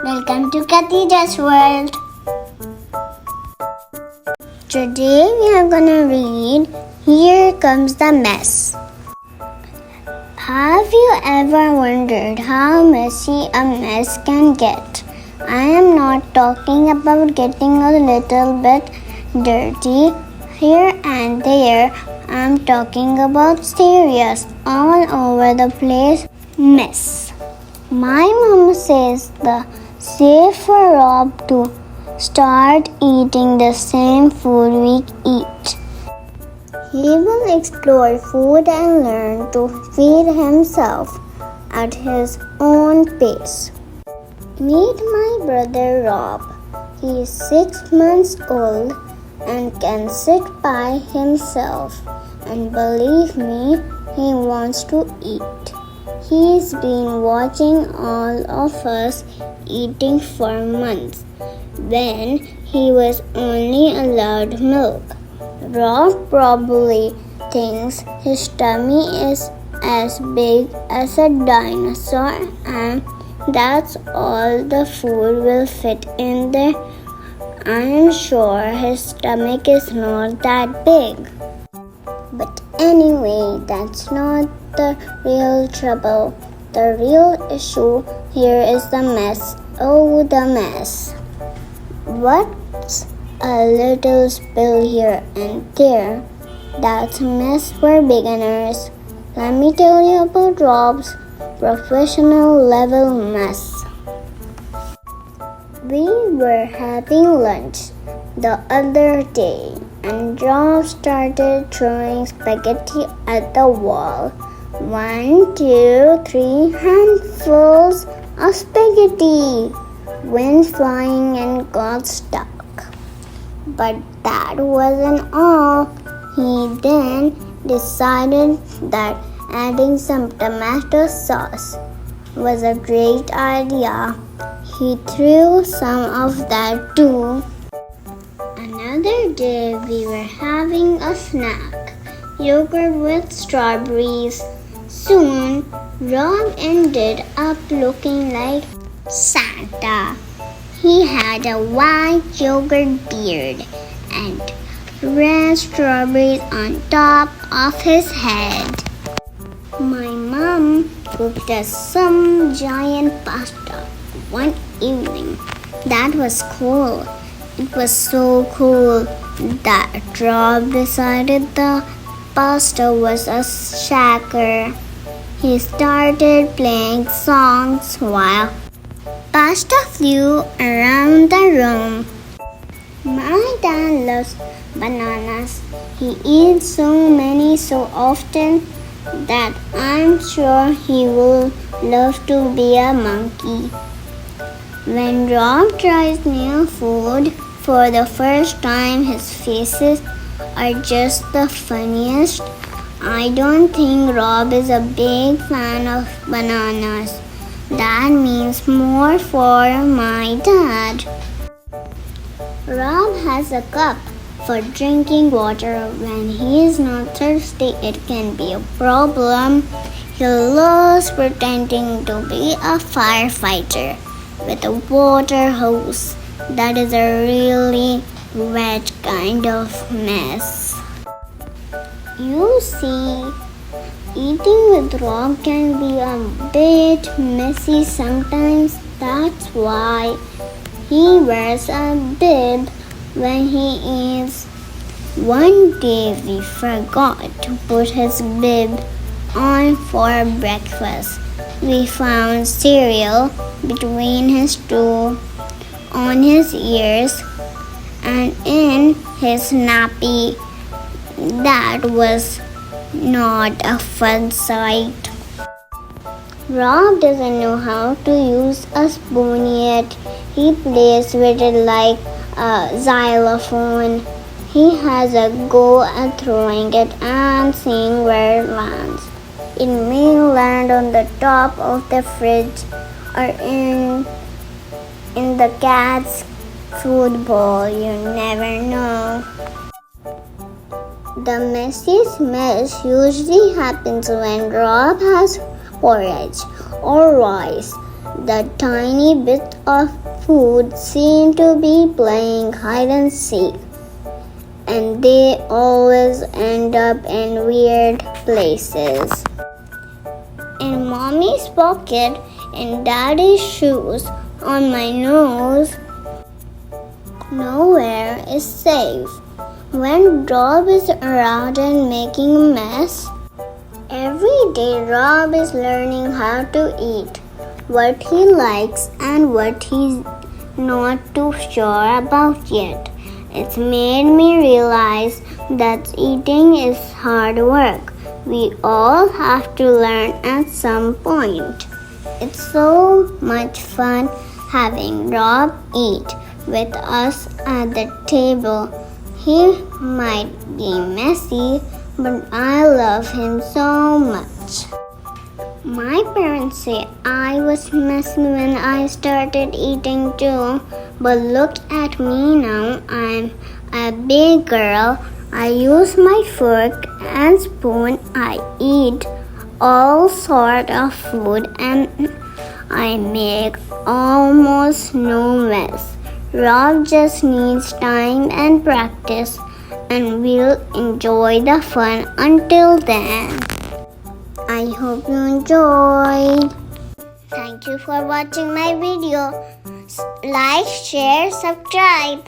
Welcome to Khadija's World. Today we are gonna read Here Comes the Mess. Have you ever wondered how messy a mess can get? I am not talking about getting a little bit dirty here and there. I'm talking about serious, all over the place mess. My mom says the safe for Rob to start eating the same food we eat. He will explore food and learn to feed himself at his own pace. Meet my brother Rob. He is 6 months old and can sit by himself. And believe me, he wants to eat. He's been watching all of us eating for months when he was only allowed milk. Rob probably thinks his tummy is as big as a dinosaur and that's all the food will fit in there. I am sure his stomach is not that big. But anyway, that's not the real trouble. The real issue here is the mess. Oh, the mess. What's a little spill here and there? That's a mess for beginners. Let me tell you about Rob's professional level mess. We were having lunch the other day and Rob started throwing spaghetti at the wall. 1, 2, 3 handfuls of spaghetti went flying and got stuck. But that wasn't all. He then decided that adding some tomato sauce was a great idea. He threw some of that too. Another day we were having a snack, yogurt with strawberries. Soon, Rob ended up looking like Santa. He had a white yogurt beard and red strawberries on top of his head. My mom cooked us some giant pasta one evening. That was cool. It was so cool that Rob decided the pasta was a shaker. He started playing songs while pasta flew around the room. My dad loves bananas. He eats so many so often that I'm sure he will love to be a monkey. When Rob tries new food for the first time, his faces are just the funniest. I don't think Rob is a big fan of bananas. That means more for my dad. Rob has a cup for drinking water. When he is not thirsty, it can be a problem. He loves pretending to be a firefighter with a water hose. That is a really wet kind of mess. You see, eating with Rob can be a bit messy sometimes. That's why he wears a bib when he eats. One day we forgot to put his bib on for breakfast. We found cereal between his two on his ears and in his nappy. That was not a fun sight. Rob doesn't know how to use a spoon yet. He plays with it like a xylophone. He has a go at throwing it and seeing where it lands. It may land on the top of the fridge or in the cat's food bowl. You never know. The messiest mess usually happens when Rob has porridge or rice The tiny bits of food seem to be playing hide and seek, and they always end up in weird places. In Mommy's pocket, in Daddy's shoes, on my nose. Nowhere is safe. When Rob is around and making a mess, every day Rob is learning how to eat, what he likes and what he's not too sure about yet. It's made me realize that eating is hard work. We all have to learn at some point. It's so much fun having Rob eat with us at the table. He might be messy, but I love him so much. My parents say I was messy when I started eating too, but look at me now. I'm a big girl. I use my fork and spoon. I eat all sort of food and I make almost no mess. Rob just needs time and practice, and we'll enjoy the fun until then. I hope you enjoyed. Thank you for watching my video. Like, share, subscribe.